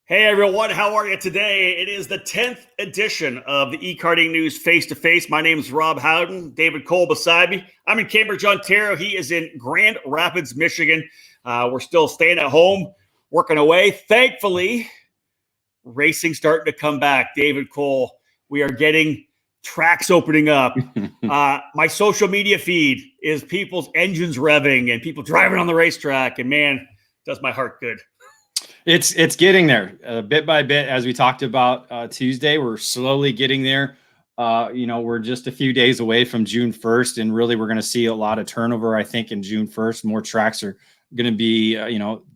Hey everyone, how are you today? It is the 10th edition of the eKartingNews Face2Face. My name is Rob Howden, David Cole beside me. I'm in Cambridge, Ontario. He is in Grand Rapids, Michigan. We're still staying at home, working away. Thankfully, racing starting to come back. David Cole, we are getting tracks opening up. My social media feed is people's engines revving and people driving on the racetrack. And man, does my heart good. It's getting there bit by bit, as we talked about Tuesday. We're slowly getting there. We're just a few days away from June 1st, and really we're going to see a lot of turnover, I think, in June 1st. More tracks are going to be,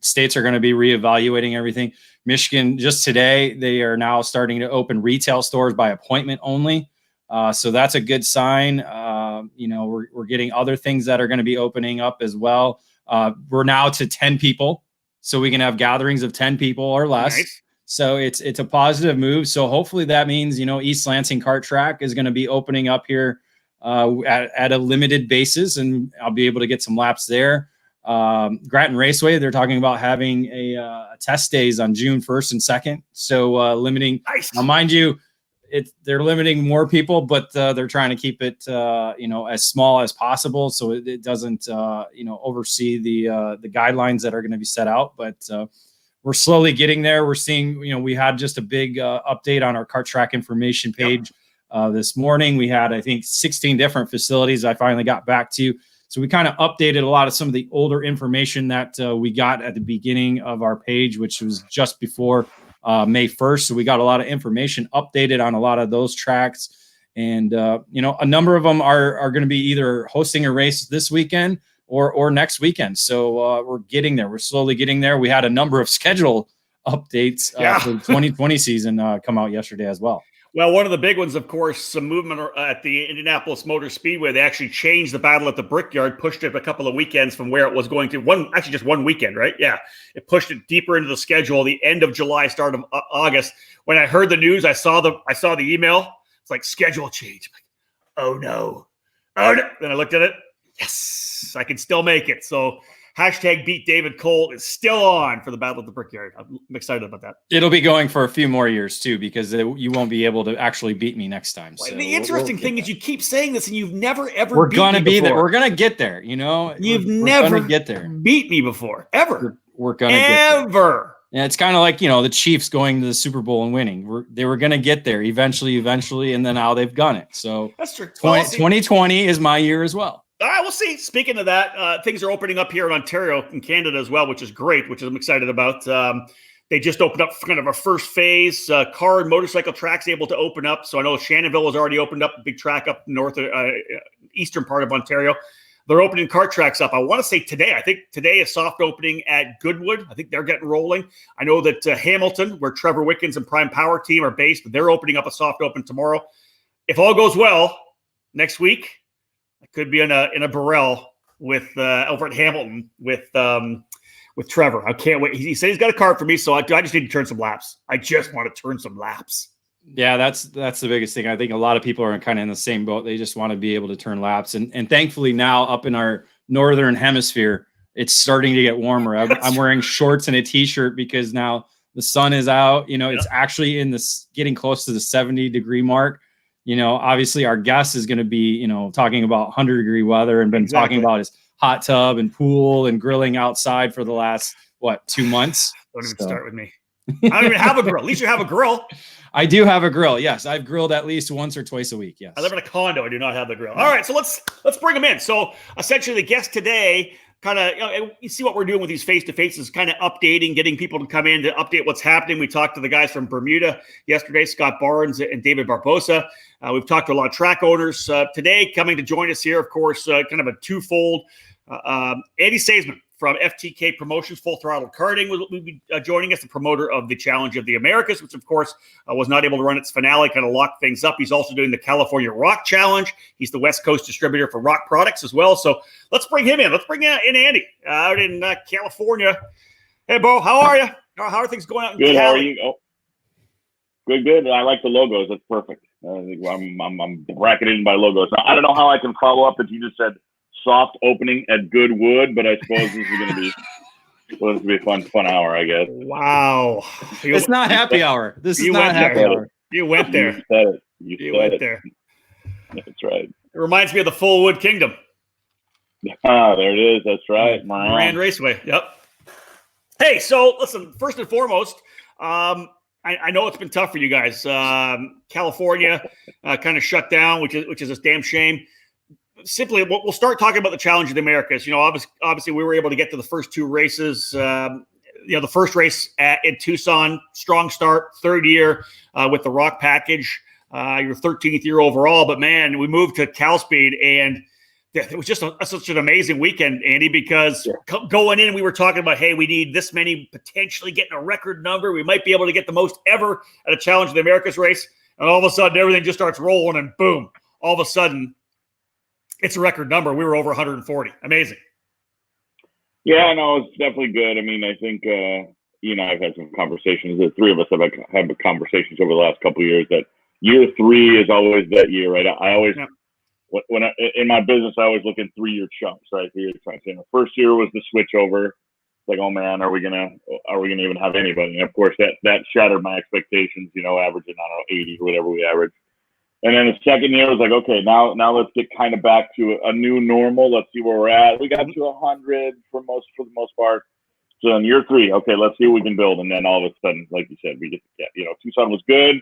states are going to be reevaluating everything. Michigan, just today, they are now starting to open retail stores by appointment only. So that's a good sign. We're getting other things that are going to be opening up as well. We're now to 10 people. So we can have gatherings of 10 people or less. Nice. So it's a positive move. So hopefully that means, East Lansing Kart Track is going to be opening up here at a limited basis, and I'll be able to get some laps there. Grattan Raceway, they're talking about having a test days on June 1st and 2nd. So limiting, nice. Now mind you, they're limiting more people, but they're trying to keep it, as small as possible, so it doesn't, oversee the guidelines that are going to be set out. But we're slowly getting there. We're seeing, we had just a big update on our kart track information page this morning. We had, I think, 16 different facilities I finally got back to. So we kind of updated a lot of some of the older information that we got at the beginning of our page, which was just before May 1st. So we got a lot of information updated on a lot of those tracks. And, a number of them are going to be either hosting a race this weekend or next weekend. So we're getting there. We're slowly getting there. We had a number of schedule updates for the 2020 season come out yesterday as well. Well, one of the big ones, of course, some movement at the Indianapolis Motor Speedway. They actually changed the Battle at the Brickyard, pushed it a couple of weekends from where it was going to. Just one weekend, right? Yeah. It pushed it deeper into the schedule, the end of July, start of August. When I heard the news, I saw the email. It's like, schedule change. I'm like, oh no. Then I looked at it. Yes, I can still make it. So hashtag Beat David Cole is still on for the Battle at the Brickyard. I'm excited about that. It'll be going for a few more years too, because you won't be able to actually beat me next time. So the interesting thing is you keep saying this and you've never ever We're gonna be there. We're gonna get there. You've never get there. Beat me before, ever. We're gonna get there. Yeah, it's kind of like, the Chiefs going to the Super Bowl and winning. They were going to get there eventually, and then now they've done it. So that's true. 2020 is my year as well. All right, we'll see. Speaking of that, things are opening up here in Ontario and Canada as well, which is great, which I'm excited about. They just opened up kind of a first phase. Car and motorcycle tracks able to open up. So I know Shannonville has already opened up a big track up north, eastern part of Ontario. They're opening kart tracks up. I want to say today. I think today is soft opening at Goodwood. I think they're getting rolling. I know that Hamilton, where Trevor Wickens and Prime Power Team are based, they're opening up a soft open tomorrow. If all goes well, next week, I could be in a Burrell with over at Hamilton with Trevor. I can't wait. He said he's got a cart for me, so I just need to turn some laps. I just want to turn some laps. Yeah, that's the biggest thing. I think a lot of people are kind of in the same boat. They just want to be able to turn laps. And thankfully now up in our northern hemisphere, it's starting to get warmer. I'm wearing shorts and a t-shirt because now the sun is out. It's actually getting close to the 70-degree mark. Obviously our guest is going to be, talking about 100-degree weather and been talking about his hot tub and pool and grilling outside for the last, 2 months. Don't even start with me. I don't even have a grill. At least you have a grill. I do have a grill. Yes, I've grilled at least once or twice a week. Yes. I live in a condo. I do not have the grill. All right, so let's bring them in. So essentially, the guest today, kind of, you see what we're doing with these face-to-faces, kind of updating, getting people to come in to update what's happening. We talked to the guys from Bermuda yesterday, Scott Barnes and David Barbosa. We've talked to a lot of track owners today. Coming to join us here, of course, kind of a twofold. Andy Seesemann from FTK Promotions, Full Throttle Karting, will be joining us, the promoter of the Challenge of the Americas, which, of course, was not able to run its finale, kind of locked things up. He's also doing the California ROK Challenge. He's the West Coast distributor for ROK products as well. So let's bring him in. Let's bring in Andy out in California. Hey, Bo, how are you? How are things going out in Good, Cali? how are you? Oh, good. I like the logos. That's perfect. I'm bracketed by logos. Now, I don't know how I can follow up that you just said soft opening at Goodwood, but I suppose this is going to be Well, this will be a fun hour, I guess. Wow. It's not happy hour. This is you not went happy there. hour. You went there. You said it. You said went it. there. That's right. It reminds me of the Fullwood Kingdom. Ah, there it is. That's right. Moran Raceway. Yep. Hey, so listen, first and foremost, I know it's been tough for you guys. California kind of shut down, which is a damn shame. Simply, we'll start talking about the Challenge of the Americas. You know, obviously we were able to get to the first two races. The first race in Tucson, strong start, third year with the ROK package. Your 13th year overall, but man, we moved to Cal Speed, and it was just such an amazing weekend, Andy, because going in, we were talking about, hey, we need this many, potentially getting a record number. We might be able to get the most ever at a Challenge of the Americas race. And all of a sudden, everything just starts rolling, and boom, all of a sudden, it's a record number. We were over 140. Amazing. Yeah, no, it's definitely good. I mean, I think, I've had some conversations. The three of us have had conversations over the last couple of years that year 3 is always that year, right? I always, when in my business, I always look in 3-year chunks, right? 3 year chunks. And the first year was the switch over. It's like, oh man, are we gonna even have anybody? And of course, that shattered my expectations. Averaging, I don't know, 80 or whatever we averaged. And then the second year was like, okay, now let's get kind of back to a new normal. Let's see where we're at. We got to 100 for the most part. So in year 3, okay, let's see what we can build. And then all of a sudden, like you said, we get Tucson was good.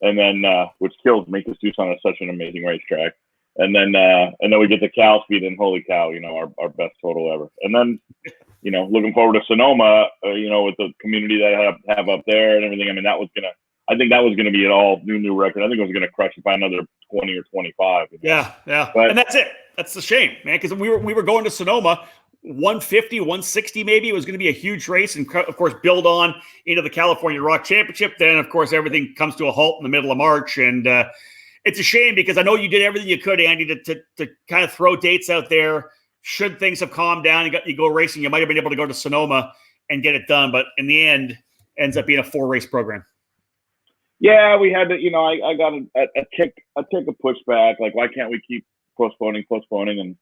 And then, which kills me because Tucson is such an amazing racetrack. And then we get the Cal Speed, and holy cow, our best total ever. And then, looking forward to Sonoma, with the community that I have up there and everything. I mean, I think that was gonna be an all new record. I think it was gonna crush it by another 20 or 25. Yeah. But, and that's it. That's the shame, man, because we were going to Sonoma. 150, 160 maybe. It was going to be a huge race, and of course build on into the California ROK Championship. Then of course everything comes to a halt in the middle of March, and it's a shame because I know you did everything you could, Andy, to kind of throw dates out there. Should things have calmed down, you go racing, you might have been able to go to Sonoma and get it done, but in the end, ends up being a 4-race program. Yeah, we had to. I got a kick of pushback. Like, why can't we keep postponing? And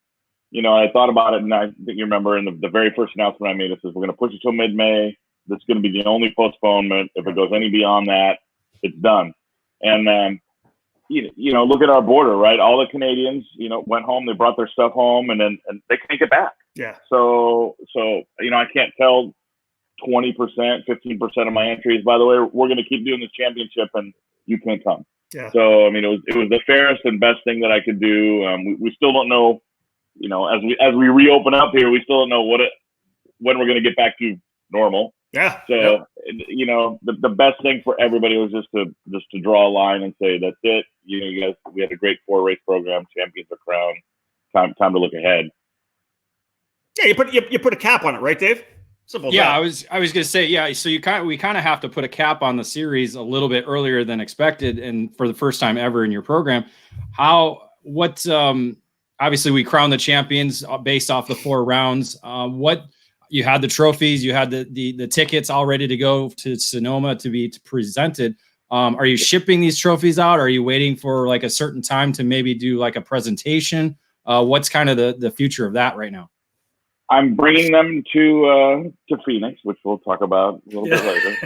I thought about it, and I think you remember in the very first announcement I made, it says we're going to push it till mid-May. That's going to be the only postponement. If it goes any beyond that, it's done. And look at our border, right? All the Canadians, went home. They brought their stuff home, and they can't get back. Yeah. So I can't tell 20%, 15% of my entries, by the way, we're going to keep doing this championship, and you can't come. Yeah. So I mean, it was the fairest and best thing that I could do. We still don't know. As we reopen up here, we still don't know when we're going to get back to normal. Yeah. So the best thing for everybody was just to draw a line and say that's it. You guys, we had a great 4-race program, champions are crowned. Time to look ahead. Yeah, you put a cap on it, right, Dave? Simple. Yeah, I was going to say, yeah. So we kind of have to put a cap on the series a little bit earlier than expected, and for the first time ever in your program. Obviously, we crowned the champions based off the 4 rounds. You had the trophies, you had the tickets all ready to go to Sonoma to be presented. Are you shipping these trophies out? Are you waiting for like a certain time to maybe do like a presentation? What's kind of the future of that right now? I'm bringing them to Phoenix, which we'll talk about a little bit later.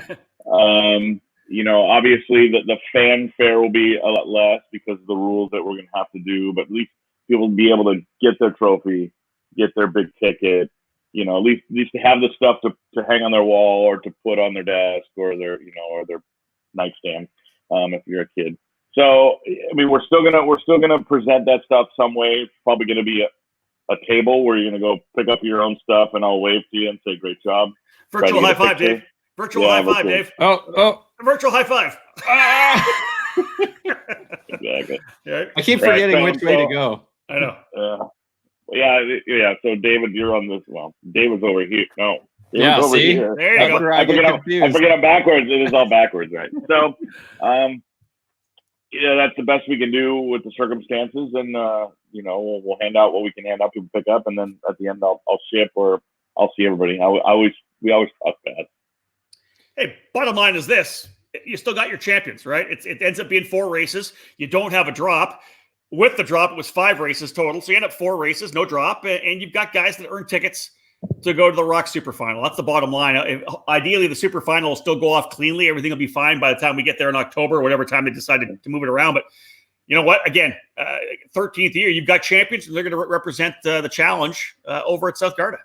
Obviously the fanfare will be a lot less because of the rules that we're going to have to do, but at least people will be able to get their trophy, get their big ticket, at least to have the stuff to hang on their wall or to put on their desk or their nightstand, if you're a kid. So, I mean, we're still gonna present that stuff some way. It's probably gonna be a table where you're gonna go pick up your own stuff and I'll wave to you and say, great job. Virtual high five, Dave. Virtual high five, Dave. Oh. Virtual high five. Exactly. Yeah. I keep forgetting which way to go. I know. Yeah. So David, you're on this. Well, David's over here. No. Yeah, over see? here. There you go. I forget I'm backwards. It is all backwards, right? So, that's the best we can do with the circumstances, and we'll hand out what we can hand out, people pick up, and then at the end I'll ship or I'll see everybody. We always talk bad. Hey, bottom line is this: you still got your champions, right? It ends up being 4 races. You don't have a drop. With the drop, it was 5 races total, so you end up 4 races, no drop, and you've got guys that earn tickets to go to the ROK Super Final. That's the bottom line. Ideally, the Super Final will still go off cleanly. Everything will be fine by the time we get there in October, or whatever time they decided to move it around. But you know what? Again, 13th year, you've got champions, and they're going to represent the challenge over at South Garda.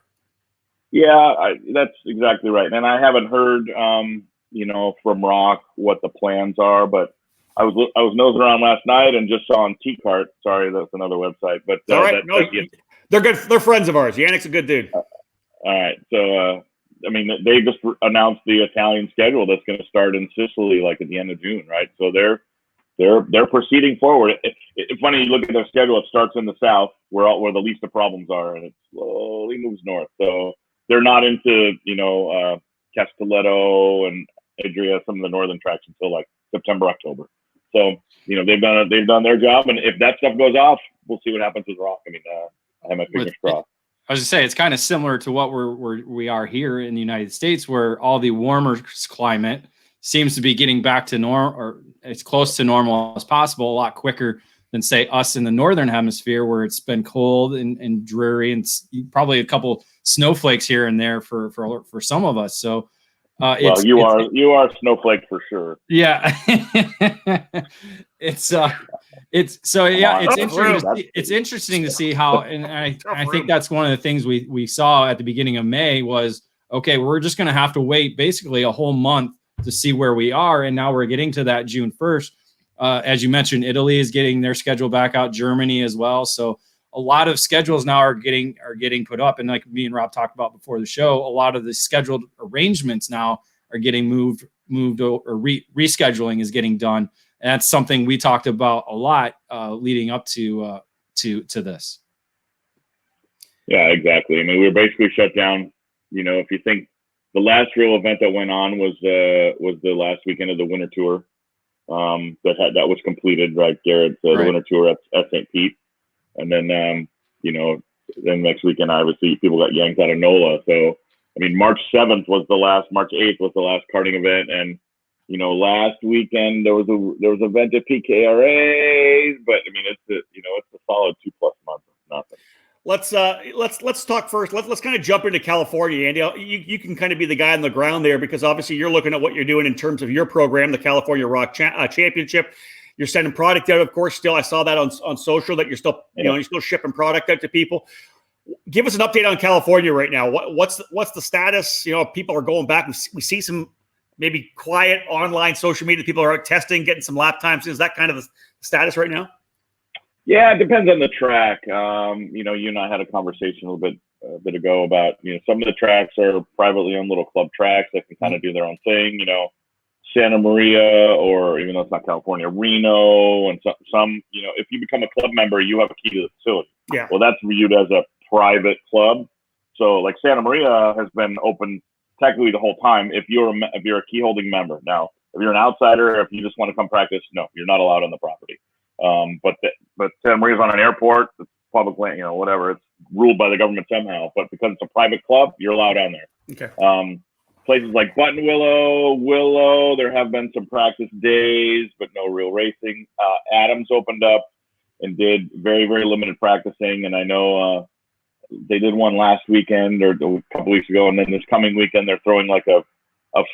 Yeah, that's exactly right. And I haven't heard, from ROK what the plans are, but I was nosing around last night and just saw on T-Cart. Sorry, that's another website. But all right, they're good. They're friends of ours. Yannick's a good dude. All right, so they just announced the Italian schedule that's going to start in Sicily, like at the end of June, right? So they're proceeding forward. It's funny, you look at their schedule. It starts in the south, where the least of problems are, and it slowly moves north. So they're not into Castelletto and Adria, some of the northern tracks, until like September, October. So they've done their job, and if that stuff goes off, we'll see what happens with ROK. I have my fingers crossed. I was just saying, it's kind of similar to what we are here in the United States, where all the warmer climate seems to be getting back to normal, or as close to normal as possible, a lot quicker than, say, us in the northern hemisphere, where it's been cold and dreary, and probably a couple snowflakes here and there for some of us. So. You are a snowflake for sure. Yeah, it's interesting to see how, and I think that's one of the things we saw at the beginning of May was, okay, we're just going to have to wait basically a whole month to see where we are, and now we're getting to that June 1st. As you mentioned, Italy is getting their schedule back out, Germany as well. So a lot of schedules now are getting put up, and like me and Rob talked about before the show, a lot of the scheduled arrangements now are getting moved or rescheduling is getting done, and that's something we talked about a lot leading up to this. Yeah, exactly. We were basically shut down. If you think the last real event that went on was the last weekend of the Winter Tour, that was completed, right, Garrett? The Winter Tour at St. Pete. And then, then next weekend, obviously, people got yanked out of NOLA. So, March 7th March 8th was the last karting event. And, last weekend there was an event at PKRA's, but it's a solid 2+ months of nothing. Let's talk first. Let's kind of jump into California, Andy. You can kind of be the guy on the ground there, because obviously you're looking at what you're doing in terms of your program, the California ROK Championship. You're sending product out, of course. Still, I saw that on social that you're still, you're still shipping product out to people. Give us an update on California right now. What's the status? People are going back. We see some maybe quiet online social media. People are out testing, getting some lap times. Is that kind of the status right now? Yeah, it depends on the track. You and I had a conversation a bit ago about some of the tracks are privately owned little club tracks that can kind of do their own thing. Santa Maria, or even though it's not California, Reno, and some, if you become a club member, you have a key to the facility. Yeah. Well, that's viewed as a private club. So, like Santa Maria has been open technically the whole time if you're a key holding member. Now, if you're an outsider, if you just want to come practice, no, you're not allowed on the property. But Santa Maria's on an airport, it's public land, whatever. It's ruled by the government somehow. But because it's a private club, you're allowed on there. Okay. Places like Willow, there have been some practice days, but no real racing. Adams opened up and did very, very limited practicing. And I know they did one last weekend or a couple weeks ago. And then this coming weekend, they're throwing like a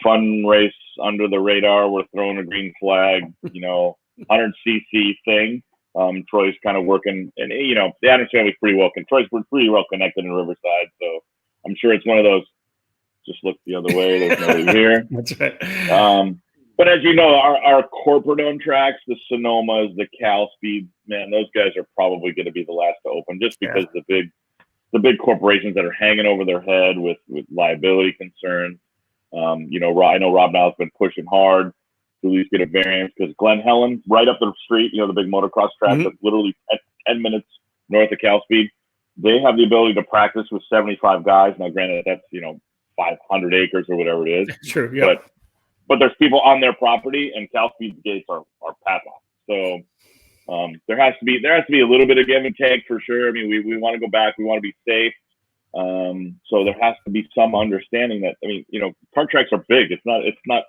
fun race under the radar. We're throwing a green flag, 100cc thing. Troy's kind of working, and the Adams family's pretty well connected in Riverside. So I'm sure it's one of those, just look the other way, there's nobody here. That's right. But as you know, our corporate-owned tracks, the Sonomas, the Cal Speed, man, those guys are probably going to be the last to open, just because the big corporations that are hanging over their head with liability concerns. I know Rob Niles has been pushing hard to at least get a variance, because Glen Helen, right up the street, the big motocross track that's literally 10 minutes north of Cal Speed, they have the ability to practice with 75 guys. Now, granted, that's 500 acres or whatever it is. True, yeah. But there's people on their property, and Cal Speed's gates are padlocked. So there has to be a little bit of give and take for sure. We want to go back. We want to be safe. So there has to be some understanding that kart tracks are big. It's not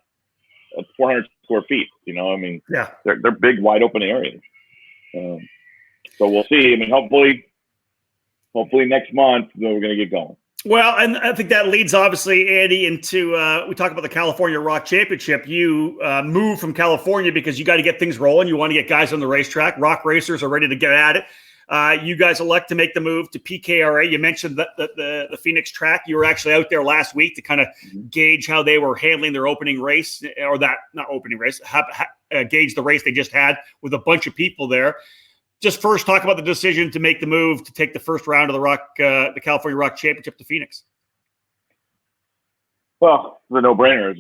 400 square feet. They're big, wide open areas. So we'll see. Hopefully next month we're going to get going. Well, and I think that leads, obviously, Andy, into we talk about the California ROK Championship. You moved from California because you got to get things rolling. You want to get guys on the racetrack. ROK racers are ready to get at it. You guys elect to make the move to PKRA. You mentioned the Phoenix track. You were actually out there last week to kind of gauge how they were handling their opening race, or that not opening race, gauge the race they just had with a bunch of people there. Just first talk about the decision to make the move to take the first round of the California ROK Championship to Phoenix. Well, the no-brainer is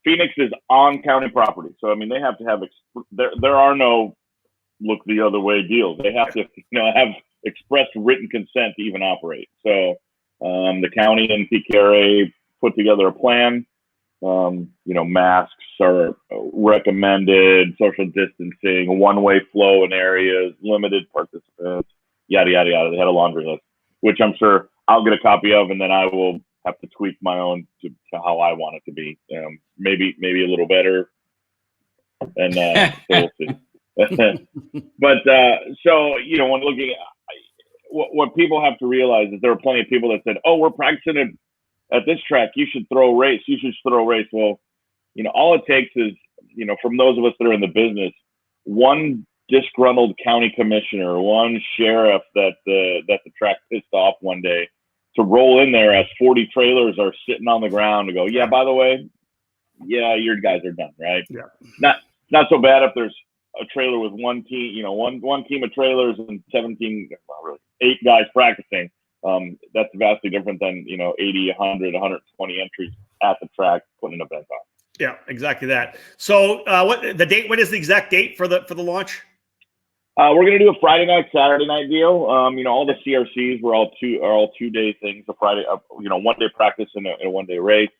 Phoenix is on county property, so I mean they have to have there are no look the other way deals. They have to have express written consent to even operate. So the county and PKRA put together a plan. Masks are recommended, social distancing, one-way flow in areas, limited participants, yada, yada, yada. They had a laundry list, which I'm sure I'll get a copy of, and then I will have to tweak my own to how I want it to be. Maybe a little better, and so we'll see. But when looking at what people have to realize is there are plenty of people that said, "Oh, we're practicing at this track. You should throw race. You should throw race." Well, all it takes is, from those of us that are in the business, one disgruntled county commissioner, one sheriff that the track pissed off one day, to roll in there as 40 trailers are sitting on the ground to go, "Yeah, by the way, yeah, your guys are done," right? Yeah. Not so bad if there's a trailer with one team, one team of trailers and 17, well, really 8 guys practicing. That's vastly different than 80, 100, 120 entries at the track putting an event on. Yeah, exactly that. So, what the date? What is the exact date for the launch? We're gonna do a Friday night, Saturday night deal. All the CRCs were all 2-day things. A Friday, 1-day practice and a 1-day race.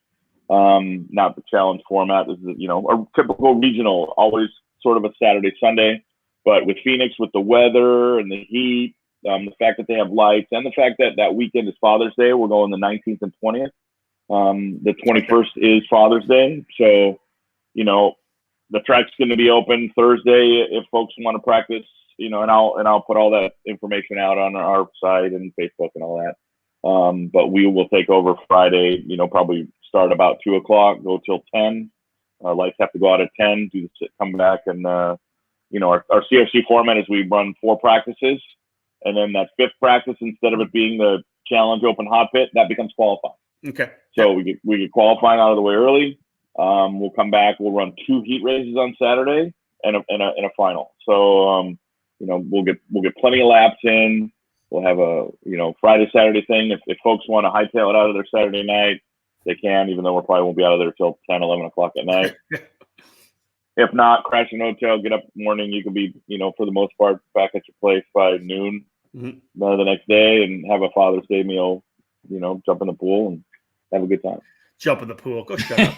Not the challenge format. This is a typical regional, always sort of a Saturday, Sunday. But with Phoenix, with the weather and the heat, the fact that they have lights, and the fact that that weekend is Father's Day, we're going the 19th and 20th. The 21st is Father's Day, so the track's going to be open Thursday if folks want to practice. And I'll put all that information out on our site and Facebook and all that. But we will take over Friday. Probably start about 2:00, go till 10. Lights have to go out at 10. Come back, and our CRC format is we run 4 practices. And then that 5th practice, instead of it being the challenge open hot pit, that becomes qualifying. Okay. So we get qualifying out of the way early. We'll come back. We'll run 2 heat races on Saturday and a final. So we'll get plenty of laps in. We'll have a Friday Saturday thing. If folks want to hightail it out of their Saturday night, they can. Even though we probably won't be out of there till 10, 11 o'clock at night. If not, crash in a hotel, get up in the morning. You can be for the most part back at your place by noon. The next day, and have a Father's Day meal, jump in the pool and have a good time. Jump in the pool. Go shut up.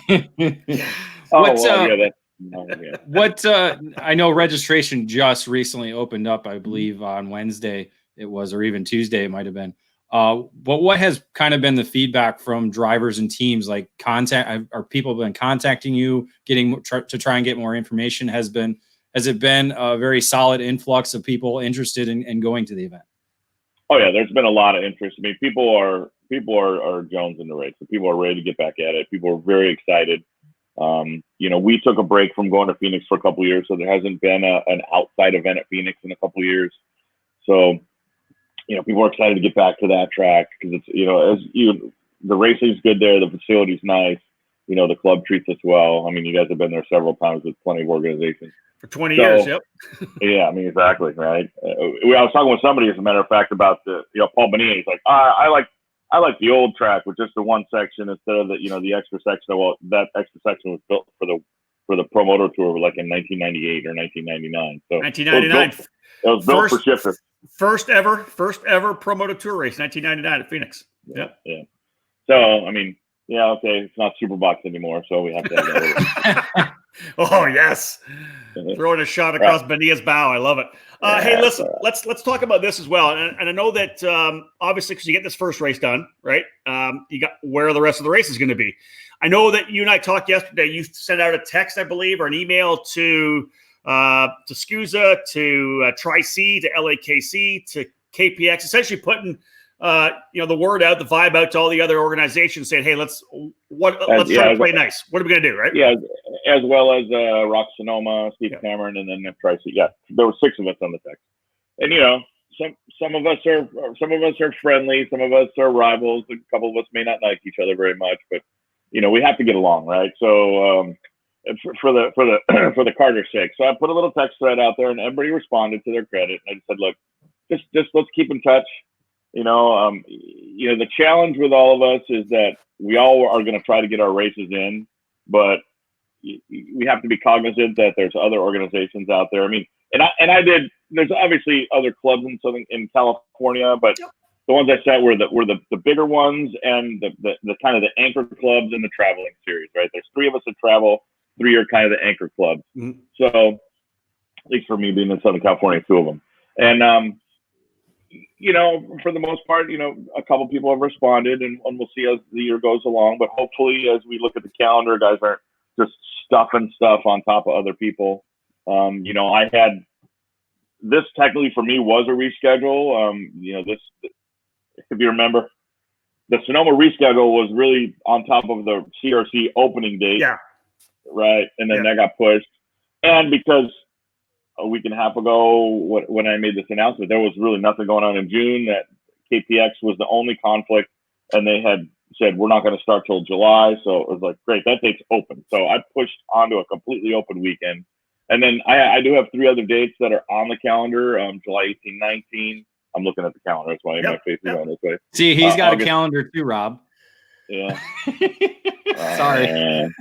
I know registration just recently opened up, I believe on Wednesday it was, or even Tuesday it might have been. What has kind of been the feedback from drivers and teams? Like are people been contacting you, to try and get more information? Has it been a very solid influx of people interested in going to the event? Oh yeah, there's been a lot of interest. I mean, people are Jones in the race. So people are ready to get back at it. People are very excited. We took a break from going to Phoenix for a couple of years, so there hasn't been an outside event at Phoenix in a couple of years. So, people are excited to get back to that track because it's the racing's good there, the facility's nice. The club treats us well. I mean, you guys have been there several times with plenty of organizations. For 20 years, yep. Yeah, I mean, exactly, right? I was talking with somebody, as a matter of fact, about Paul Bonilla. He's like, I like the old track with just the one section instead of the extra section. Well, that extra section was built for the Pro Moto Tour, like in 1998 or 1999. So 1999. It was built for shifters. First ever Pro Moto Tour race, 1999 at Phoenix. Yep. Yeah. So I mean, yeah, okay, it's not Superbox anymore, so we have to have that. Oh yes, throwing a shot across Bonilla's bow. I love it. Hey, listen, let's talk about this as well. And I know that obviously, because you get this first race done, right? You got where the rest of the race is going to be. I know that you and I talked yesterday. You sent out a text, I believe, or an email to SCUSA, to Tri-C, to LAKC, to KPX, essentially putting the word out, the vibe out to all the other organizations saying, hey, let's try to play nice. What are we going to do, right? Yeah, as well as ROK Sonoma, Steve Cameron, and then Tracy. Yeah, there were 6 of us on the text. And, some of us are friendly, some of us are rivals, a couple of us may not like each other very much, but, we have to get along, right? So for the Carter's sake. So I put a little text thread out there, and everybody responded to their credit. And I just said, look, just let's keep in touch. The challenge with all of us is that we all are going to try to get our races in, but we have to be cognizant that there's other organizations out there. I mean, I did. There's obviously other clubs in California, but the ones I said were the bigger ones and the kind of the anchor clubs in the traveling series, right? There's 3 of us that travel, 3 are kind of the anchor clubs. Mm-hmm. So, at least for me being in Southern California, 2 of them, and for the most part, a couple people have responded, and we'll see as the year goes along. But hopefully, as we look at the calendar, guys aren't just stuffing stuff on top of other people. I had this technically for me was a reschedule. This, if you remember, the Sonoma reschedule was really on top of the CRC opening date. Yeah. Right. And then that got pushed. And because a week and a half ago, when I made this announcement, there was really nothing going on in June. That KPX was the only conflict, and they had said we're not going to start till July. So it was like, great, that date's open. So I pushed onto a completely open weekend, and then I do have 3 other dates that are on the calendar. July 18, 19. I'm looking at the calendar. That's why my face is on this way. See, he's got August, a calendar too, Rob. Yeah. Sorry.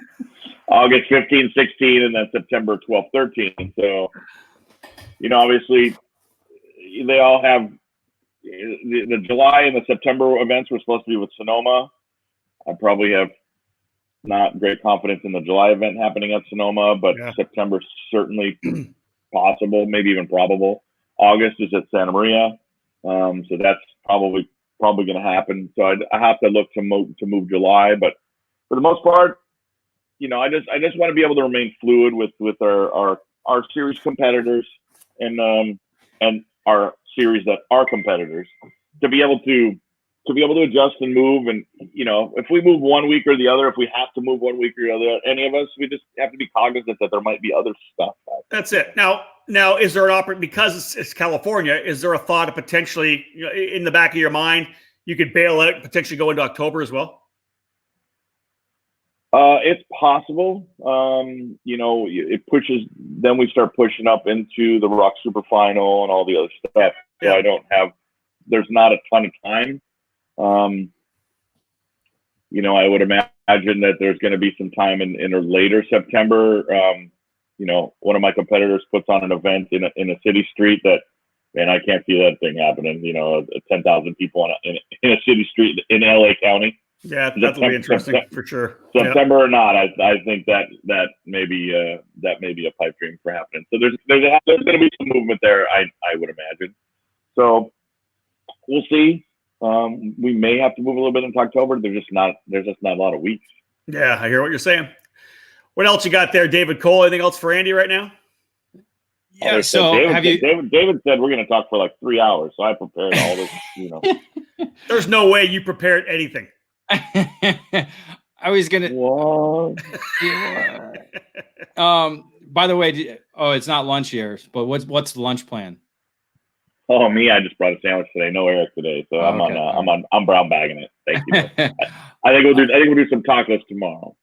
August 15, 16, and then September 12, 13. So, obviously, they all have the July and the September events were supposed to be with Sonoma. I probably have not great confidence in the July event happening at Sonoma, but September certainly possible, maybe even probable. August is at Santa Maria, so that's probably going to happen. So I have to look to move July, but for the most part, I just want to be able to remain fluid with our series competitors and our series that are competitors to be able to adjust and move. And if we move one week or the other, if we have to move one week or the other, any of us, we just have to be cognizant that there might be other stuff. That's it. Now, is there an opportunity, because it's California, is there a thought of potentially, in the back of your mind, you could bail out, potentially go into October as well? It's possible. It pushes, then we start pushing up into the ROK Super Final and all the other stuff. So there's not a ton of time. I would imagine that there's going to be some time in later September. One of my competitors puts on an event in a city street that, man, I can't see that thing happening. 10,000 people in a city street in LA County. Yeah, that'll be interesting for sure. September or not, I think that may be a pipe dream for happening. So there's going to be some movement there, I would imagine. So we'll see. We may have to move a little bit into October. There's just not a lot of weeks. Yeah, I hear what you're saying. What else you got there, David Cole? Anything else for Andy right now? Yeah. So David said we're going to talk for like 3 hours. So I prepared all this. There's no way you prepared anything. I was gonna. By the way, it's not lunch here, but what's the lunch plan? Oh, me, I just brought a sandwich today. No Eric today, so I'm brown bagging it. Thank you. I think we'll do some tacos tomorrow.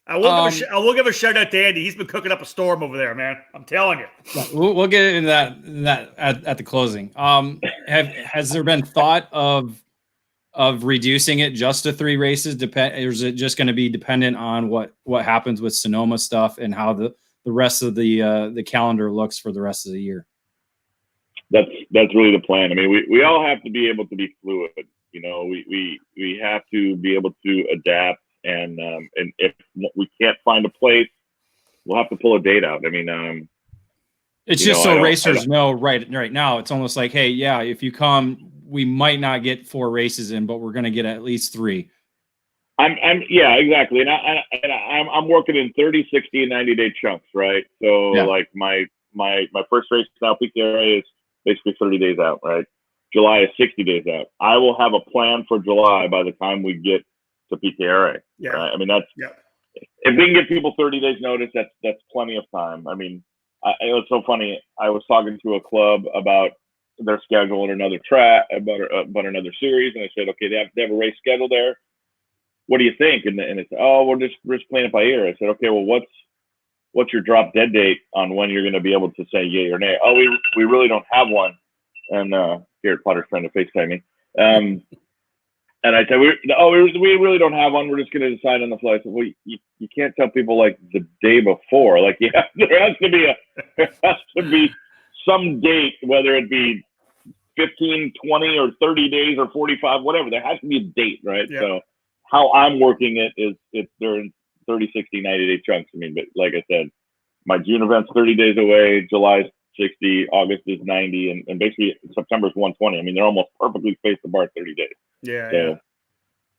I will give a shout out to Andy. He's been cooking up a storm over there, man. I'm telling you. We'll get into that at the closing. Has there been thought of reducing it just to 3 races? Or is it just going to be dependent on what happens with Sonoma stuff and how the rest of the calendar looks for the rest of the year? That's really the plan. I mean, we all have to be able to be fluid. We have to be able to adapt, and if we can't find a place, we'll have to pull a date out. I mean, it's just so racers know right now. It's almost like, hey, yeah, if you come, we might not get 4 races in, but we're going to get at least 3. Yeah, exactly. And I'm working in 30, 60, and 90-day chunks, right? So like my first race in South Peak area is basically 30 days out, right? July is 60 days out. I will have a plan for July by the time we get to PKRA. Yeah. Right? I mean, that's if we can give people 30 days notice, that's plenty of time. I mean, it was so funny. I was talking to a club about their schedule and another track about another series, and I said, okay, they have a race scheduled there. What do you think? And it's, oh, we're just playing it by ear. I said, okay, well, what's your drop dead date on when you're going to be able to say yay or nay? Oh, we really don't have one. And Garrett Potter's trying to FaceTime me. And I said, we really don't have one. We're just going to decide on the fly. I said, well, you can't tell people like the day before. Like, yeah, there has to be some date, whether it be 15, 20, or 30 days or 45, whatever. There has to be a date, right? Yeah. So how I'm working it is they're in 30, 60, 90-day chunks. I mean, but like I said, my June event's 30 days away. July's 60, August is 90, and basically September's 120. I mean, they're almost perfectly spaced apart 30 days. Yeah.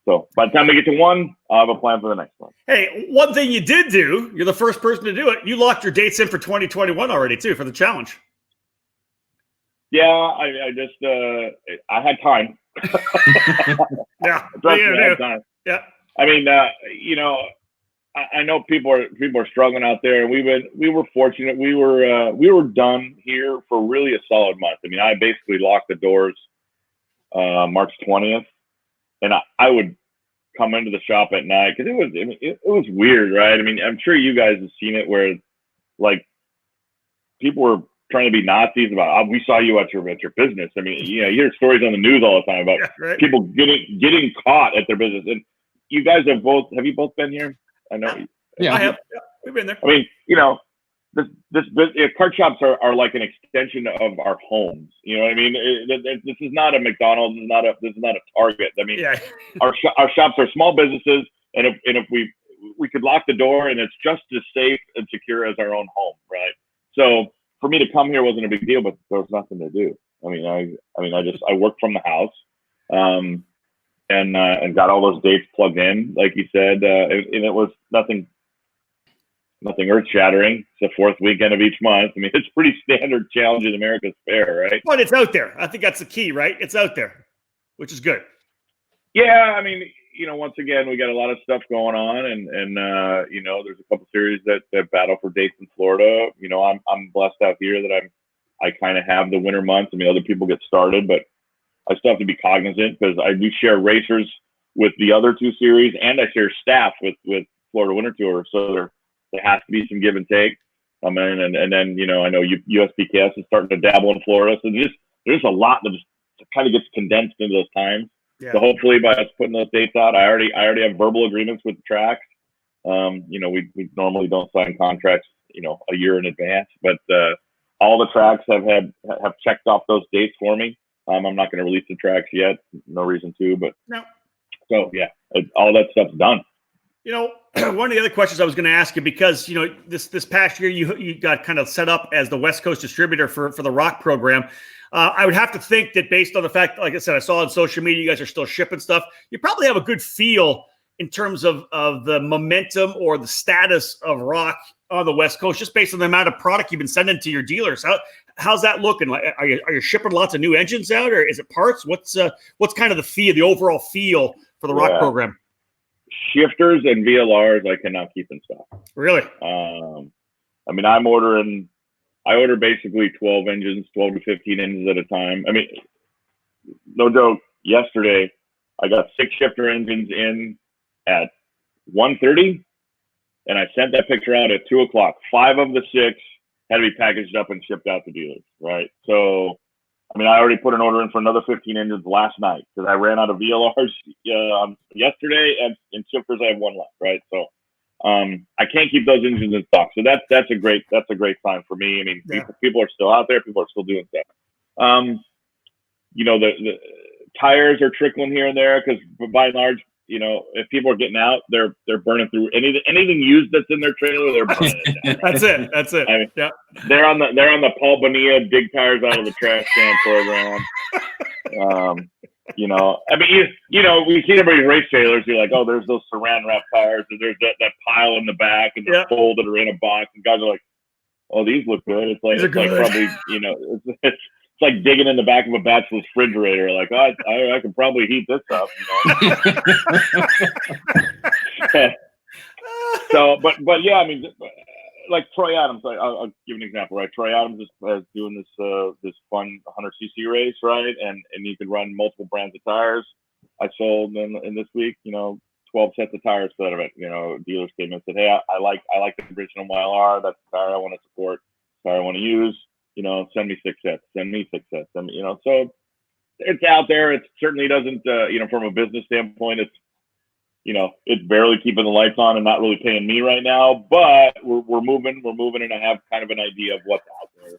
So by the time we get to one, I'll have a plan for the next one. Hey, one thing you did do, you're the first person to do it. You locked your dates in for 2021 already, too, for the challenge. Yeah, I just I had time. Yeah. I had time. Yeah. I mean, I know people are struggling out there, and we were fortunate. We were done here for really a solid month. I mean, I basically locked the doors March 20th, and I would come into the shop at night because it was weird, right? I mean, I'm sure you guys have seen it where like people were trying to be Nazis about, we saw you at your business. I mean, you hear stories on the news all the time about people getting caught at their business. And you guys have you both been here? I know. Yeah, I have. Yeah, we've been there. I mean, this kart shops are like an extension of our homes. You know what I mean? This is not a McDonald's. This is not a Target. I mean, our shops are small businesses, and if we could lock the door, and it's just as safe and secure as our own home, right? So for me to come here wasn't a big deal, but there was nothing to do. I mean, I worked from the house, and got all those dates plugged in, like you said, and it was nothing earth shattering. It's the fourth weekend of each month. I mean, it's pretty standard challenge in America's Fair, right? But it's out there. I think that's the key, right? It's out there, which is good. Yeah, I mean, once again, we got a lot of stuff going on, and there's a couple series that battle for dates in Florida. I'm blessed out here that I kind of have the winter months. I mean, other people get started, but I still have to be cognizant because I do share racers with the other two series, and I share staff with Florida Winter Tour. So there has to be some give and take. And then I know USPKS is starting to dabble in Florida. So there's a lot that just kind of gets condensed into those times. Yeah. So hopefully by us putting those dates out, I already have verbal agreements with the tracks. We normally don't sign contracts, a year in advance, but all the tracks have checked off those dates for me. I'm not going to release the tracks yet. No reason to, but no. So yeah, all that stuff's done. One of the other questions I was going to ask you, because this past year you got kind of set up as the West Coast distributor for the ROK program. I would have to think that based on the fact, like I said, I saw on social media you guys are still shipping stuff. You probably have a good feel in terms of the momentum or the status of ROK on the West Coast, just based on the amount of product you've been sending to your dealers. How's that looking? Are you shipping lots of new engines out, or is it parts? What's kind of the overall feel for the ROK program? Shifters and VLRs I cannot keep in stock. Really? I mean, I order basically 12 to 15 engines at a time. I mean, no joke, yesterday I got 6 shifter engines in at 1:30, and I sent that picture out at 2 o'clock. 5 of the 6 had to be packaged up and shipped out to dealers, right? So, I mean, I already put an order in for another 15 engines last night because I ran out of VLRs yesterday, and shifters I have 1 left, right? So I can't keep those engines in stock. So that's a great sign for me. I mean, people are still out there. People are still doing stuff. The tires are trickling here and there because by and large, if people are getting out, they're burning through anything used that's in their trailer. They're burning it down. That's it. I mean, yeah. They're on the Paul Bonilla dig tires out of the trash can program. I mean, we see everybody's race trailers. You're like, oh, there's those saran wrap tires, and there's that pile in the back, and they're folded or in a box. And guys are like, oh, these look good. It's like probably, like digging in the back of a bachelor's refrigerator. Like, oh, I can probably heat this up, So, but yeah, I mean, like Troy Adams, I'll give an example, right? Troy Adams is doing this fun 100cc race, right? And you can run multiple brands of tires. I sold in this week, 12 sets of tires for that event. Dealers came in and said, hey, I like the original YLR. That's the tire I want to support. Tire I want to use. Send me 6 sets. Send me 6 sets. So it's out there. It certainly doesn't, from a business standpoint, it's barely keeping the lights on and not really paying me right now, but we're moving, and I have kind of an idea of what's out there.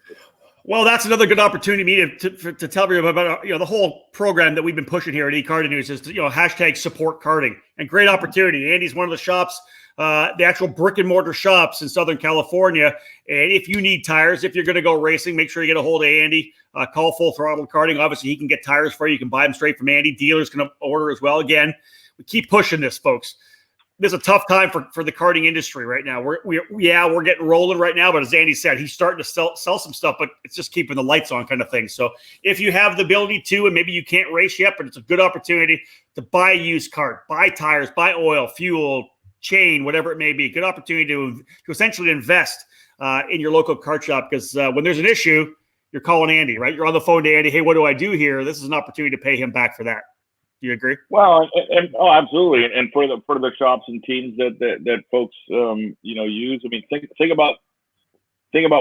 Well, that's another good opportunity to tell everybody about the whole program that we've been pushing here at eKartingNews is hashtag support karting, and great opportunity. Andy's one of the shops, the actual brick and mortar shops in Southern California. And if you need tires, if you're going to go racing, make sure you get a hold of Andy. Call Full Throttle Karting. Obviously, he can get tires for you. You can buy them straight from Andy. Dealers can order as well. Again, we keep pushing this, folks. This is a tough time for the karting industry right now. We're getting rolling right now, but as Andy said, he's starting to sell some stuff, but it's just keeping the lights on kind of thing. So if you have the ability to, and maybe you can't race yet, but it's a good opportunity to buy a used cart, buy tires, buy oil, fuel, chain, whatever it may be. Good opportunity to essentially invest in your local kart shop, because when there's an issue, you're calling Andy, right? You're on the phone to Andy. Hey, what do I do here? This is an opportunity to pay him back for that. Do you agree? Well, absolutely. And for the shops and teams that folks use, I mean, think about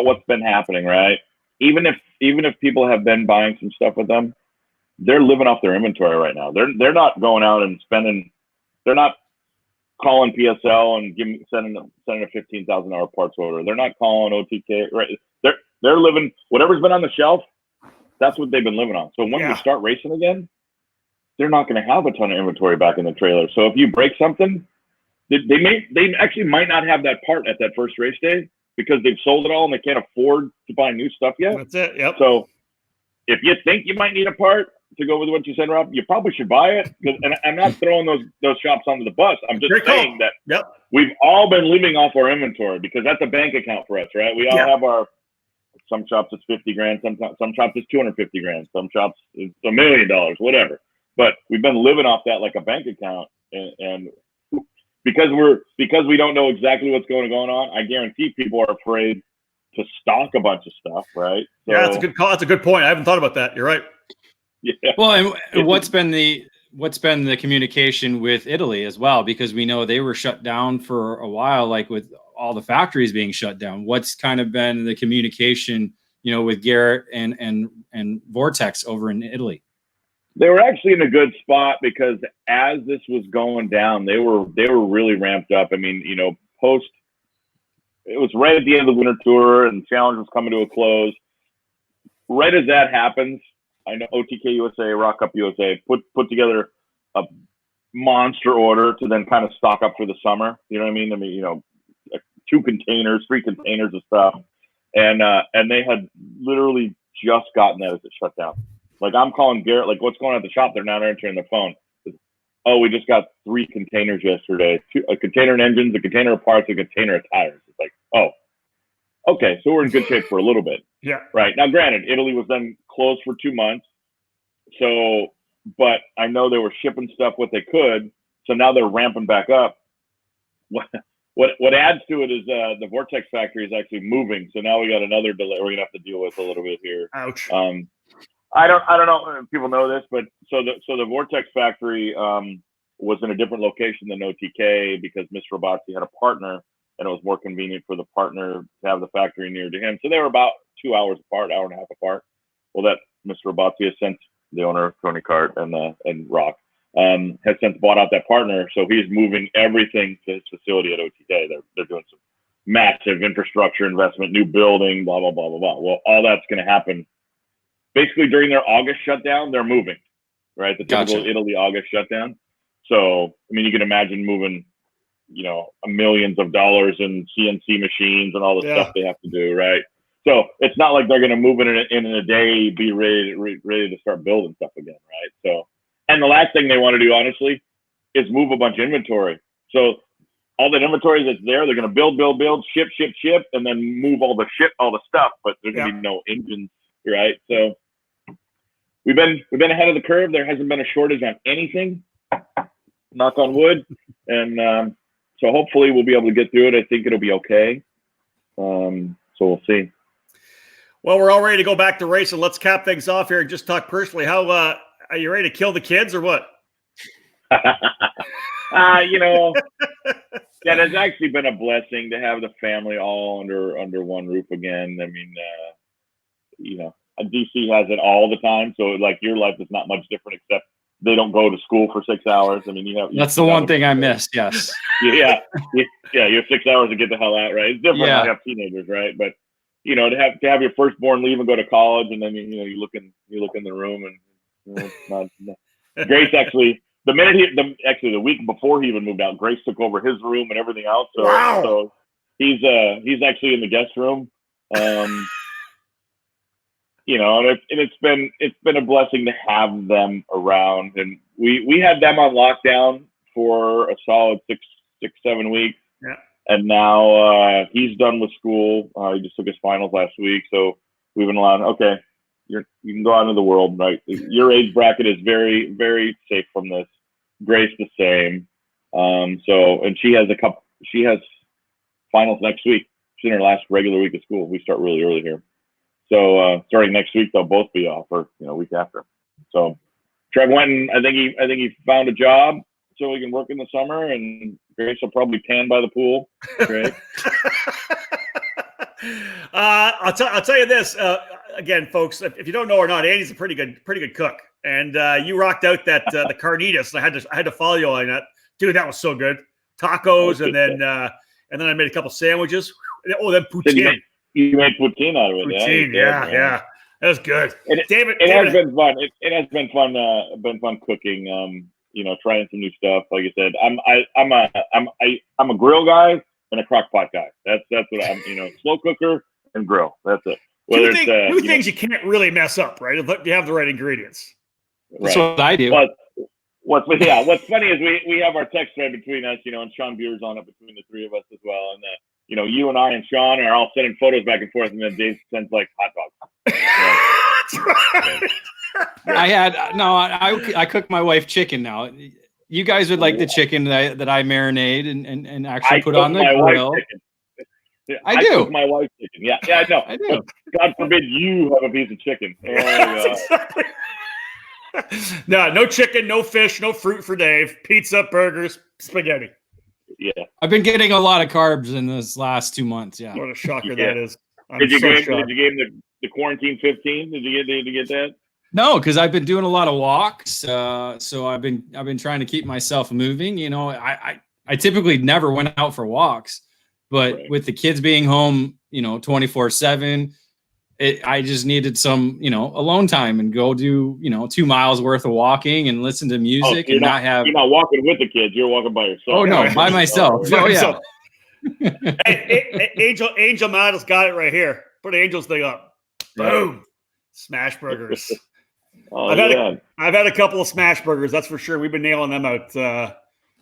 what's been happening, right? Even if people have been buying some stuff with them, they're living off their inventory right now. They're not going out and spending. They're not calling PSL and sending a $15,000 parts order. They're not calling OTK. Right? They're living whatever's been on the shelf. That's what they've been living on. So when you start racing again, they're not going to have a ton of inventory back in the trailer. So if you break something, they actually might not have that part at that first race day because they've sold it all and they can't afford to buy new stuff yet. That's it. Yep. So if you think you might need a part to go with what you said, Rob, you probably should buy it. And I'm not throwing those shops under the bus. I'm just saying that we've all been living off our inventory because that's a bank account for us, right? We all have some shops it's 50 grand, some shops it's 250 grand, some shops it's $1 million, whatever. But we've been living off that like a bank account, and because we don't know exactly what's going on, I guarantee people are afraid to stock a bunch of stuff, right? So, that's a good call. That's a good point. I haven't thought about that. You're right. Yeah. Well, and what's been the communication with Italy as well? Because we know they were shut down for a while, like with all the factories being shut down. What's kind of been the communication, with Garrett and Vortex over in Italy? They were actually in a good spot because as this was going down, they were really ramped up. I mean, it was right at the end of the winter tour and the challenge was coming to a close. Right as that happens, I know OTK USA, ROK Cup USA put together a monster order to then kind of stock up for the summer. You know what I mean? I mean, 3 containers of stuff, and they had literally just gotten that as it shut down. Like I'm calling Garrett, like what's going on at the shop? They're not answering the phone. Oh, we just got 3 containers yesterday. A container of engines, a container of parts, a container of tires. It's like, oh, okay. So we're in good shape for a little bit. Yeah. Right. Now, granted, Italy was then closed for 2 months. So, but I know they were shipping stuff what they could. So now they're ramping back up. What adds to it is the Vortex factory is actually moving. So now we got another delay we're going to have to deal with a little bit here. Ouch. I don't know if people know this, but so the Vortex factory was in a different location than OTK because Mr. Robazzi had a partner, and it was more convenient for the partner to have the factory near to him. So they were about 2 hours apart, hour and a half apart. Well, that Mr. Robazzi has since, the owner of Tony Kart and ROK, has since bought out that partner. So he's moving everything to his facility at OTK. They're doing some massive infrastructure investment, new building, blah, blah, blah, blah, blah. Well, all that's going to happen. Basically, during their August shutdown, they're moving, right? The typical Italy August shutdown. So, I mean, you can imagine moving, millions of dollars in CNC machines and all the stuff they have to do, right? So it's not like they're going to move it in a day, be ready to start building stuff again, right? So, and the last thing they want to do, honestly, is move a bunch of inventory. So all that inventory that's there, they're going to build, ship, and then move all the stuff, but there's going to be no engines, right? So we've been ahead of the curve. There hasn't been a shortage on anything, knock on wood. And so hopefully we'll be able to get through it. I think it'll be okay. So we'll see. Well, we're all ready to go back to racing. Let's cap things off here and just talk personally. How are you ready to kill the kids or what? You know, yeah, it's actually been a blessing to have the family all under one roof again. I mean, you know, DC has it all the time, so like your life is not much different, except they don't go to school for 6 hours. I mean, that's the one thing I missed. Yes. Yeah, you have 6 hours to get the hell out, right? It's different when you have teenagers, right? But you know, to have your firstborn leave and go to college, and then you look in the room, and you know, it's not. Grace actually, the week before he even moved out, Grace took over his room and everything else. So, wow. So he's actually in the guest room. You know, and it's been a blessing to have them around, and we had them on lockdown for a solid 7 weeks. Yeah. And now he's done with school. He just took his finals last week, so we've been allowed. Okay, you can go out into the world, right? Your age bracket is very, very safe from this. Grace the same. So, and she has finals next week. She's in her last regular week of school. We start really early here. So starting next week, they'll both be off, or week after. So Trev went and I think he found a job so he can work in the summer, and Grace will probably tan by the pool. Great. I'll tell you this again, folks. If you don't know or not, Andy's a pretty good cook, and you rocked out that the carnitas. I had to follow you on that, dude. That was so good. Tacos, and then I made a couple sandwiches. Oh, then poutine. You made poutine out of it. Poutine, yeah. That was good. David, has been fun. It has been fun. Been fun cooking. Trying some new stuff. Like I said, I'm a grill guy and a crock pot guy. That's what I'm. Slow cooker and grill. That's it. Two things you can't really mess up, right? If you have the right ingredients. That's what I do. What's funny is we have our text thread between us, and Sean Beer's on it between the three of us as well, and you and I and Sean are all sending photos back and forth, and then Dave sends like hot dogs. That's right. I cook my wife chicken now. You guys would like the chicken that I marinate and actually put on the grill. I do. Cook my wife's chicken. Yeah, I know. I do. God forbid you have a piece of chicken. Exactly. No chicken, no fish, no fruit for Dave. Pizza, burgers, spaghetti. Yeah. I've been getting a lot of carbs in this last 2 months. Yeah. What a shocker that is. Did you get the quarantine 15? Did you get that? No, because I've been doing a lot of walks. So I've been trying to keep myself moving. I typically never went out for walks, but with the kids being home, 24/7, I just needed some, alone time and go do, 2 miles worth of walking and listen to music you're not walking with the kids. You're walking by yourself. Oh no, by myself. Oh yeah. Hey, Angel Model's got it right here. Put Angel's thing up. Boom. Smash burgers. I've had a couple of smash burgers. That's for sure. We've been nailing them out.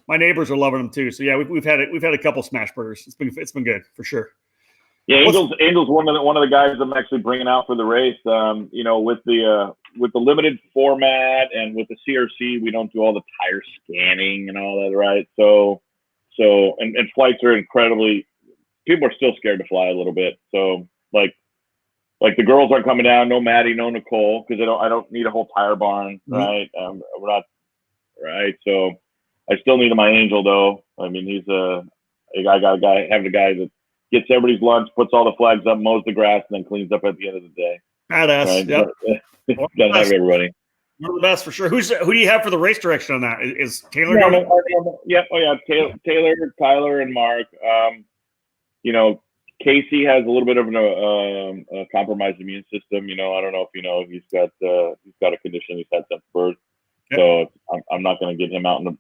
My neighbors are loving them too. So yeah, we've had a couple of smash burgers. It's been good for sure. Yeah, Angel's one of the guys I'm actually bringing out for the race. With the limited format and with the CRC, we don't do all the tire scanning and all that, right? So and flights are incredibly. People are still scared to fly a little bit. So like the girls aren't coming down. No Maddie, no Nicole, because I don't need a whole tire barn, right? We're not right. So I still need my Angel though. I mean, he's I got a guy that gets everybody's lunch, puts all the flags up, mows the grass, and then cleans up at the end of the day. Badass. Right? Yep. Gotta have everybody. One of the best for sure. Who do you have for the race direction on that? Is Taylor? Yeah. Oh yeah. Taylor, Tyler, and Mark. Casey has a little bit of a compromised immune system. I don't know if he's got a condition. He's had since birth, so I'm not going to get him out in the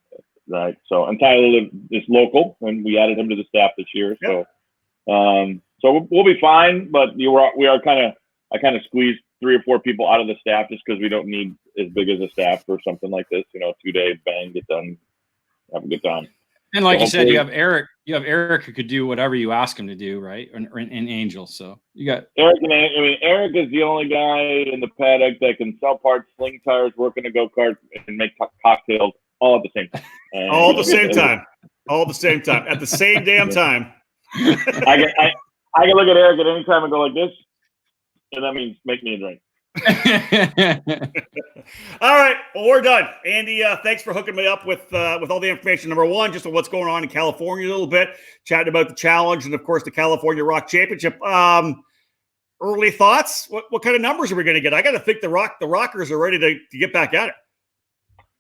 right. So and Tyler is local, and we added him to the staff this year. Yep. So we'll be fine. But I kind of squeezed 3 or 4 people out of the staff just because we don't need as big as a staff for something like this. 2 day bang, get done, have a good time. And like So you said, hopefully- you have Eric who could do whatever you ask him to do, right? And Angel. So you got Eric is the only guy in the paddock that can sell parts, sling tires, work in a go-kart, and make cocktails all at the same time. All at the same time. All at the same time. At the same damn time. I can look at Eric at any time and go like this, and that means make me a drink. All right, well, we're done. Andy, thanks for hooking me up with all the information. Number one, just on what's going on in California a little bit, chatting about the challenge and, of course, the California ROK Championship. Early thoughts? What kind of numbers are we going to get? I got to think the Rockers are ready to get back at it.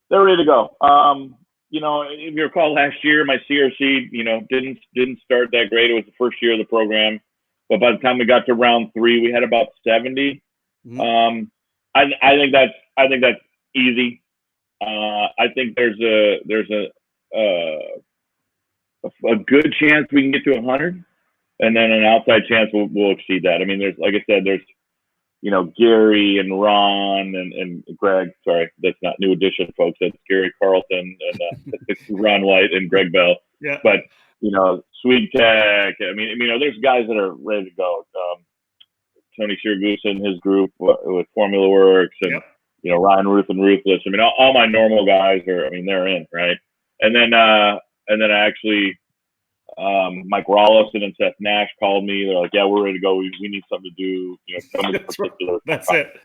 They're ready to go. If you recall last year, my CRC, didn't start that great. It was the first year of the program, but by the time we got to round 3, we had about 70. Mm-hmm. I think that's easy. I think there's a good chance we can get to 100, and then an outside chance we'll exceed that. I mean, there's, like I said, there's Gary and Ron and Greg. Sorry, that's not new addition, folks. That's Gary Carlton and Ron White and Greg Bell. Yeah. But Sweet Tech. I mean, there's guys that are ready to go. Tony Siragusa and his group with Formula Works, and Ryan Ruth and Ruthless. I mean, all my normal guys are. They're in, right. And then actually, Mike Rollison and Seth Nash called me. They're like, "Yeah, we're ready to go. We need something to do. Particular." That's it.